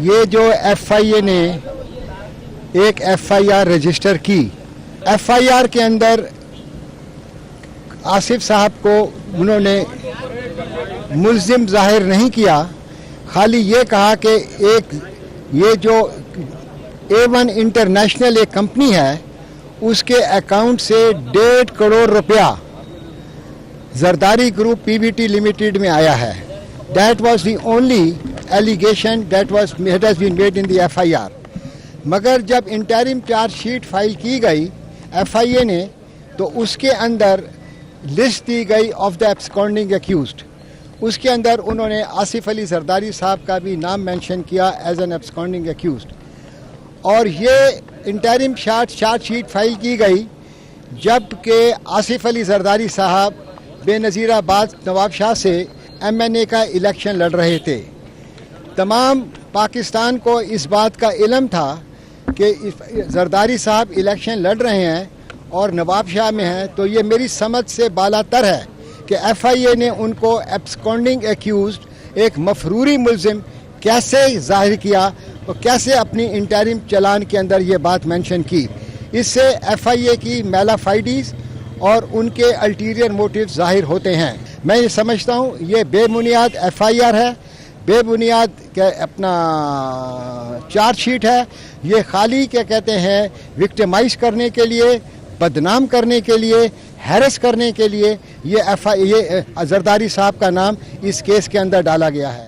یہ جو FIA نے ایک FIR رجسٹر کی، FIR کے اندر آصف صاحب کو انہوں نے ملزم ظاہر نہیں کیا، خالی یہ کہا کہ ایک یہ جو A1 انٹرنیشنل ایک کمپنی ہے اس کے اکاؤنٹ سے 1.5 کروڑ روپیہ زرداری گروپ PVT لمیٹڈ میں آیا ہے. That was the only allegation that has been made in the FIR. مگر جب انٹرم چارج شیٹ فائل کی گئی FIA نے تو اس کے اندر لسٹ دی گئی آف دا ایبسکونڈنگ ایکیوزڈ. اس کے اندر انہوں نے آصف علی زرداری صاحب کا بھی نام مینشن کیا ایز این ایبسکونڈنگ ایکیوزڈ. اور یہ انٹرم چارج شیٹ فائل کی گئی جب کہ آصف علی زرداری صاحب بے نظیر آباد نواب شاہ سے MNA کا الیکشن لڑ رہے تھے. تمام پاکستان کو اس بات کا علم تھا کہ زرداری صاحب الیکشن لڑ رہے ہیں اور نواب شاہ میں ہیں، تو یہ میری سمجھ سے بالا تر ہے کہ FIA نے ان کو ایبسکونڈنگ ایکیوزڈ ایک مفروری ملزم کیسے ظاہر کیا اور کیسے اپنی انٹرم چلان کے اندر یہ بات مینشن کی. اس سے FIA کی میلا فائڈیز اور ان کے الٹیریئر موٹیو ظاہر ہوتے ہیں. میں یہ سمجھتا ہوں یہ بے بنیاد FIR ہے، بے بنیاد اپنا چارج شیٹ ہے. یہ خالی کیا کہتے ہیں وکٹمائز کرنے کے لیے، بدنام کرنے کے لیے، ہیرس کرنے کے لیے یہ زرداری صاحب کا نام اس کیس کے اندر ڈالا گیا ہے.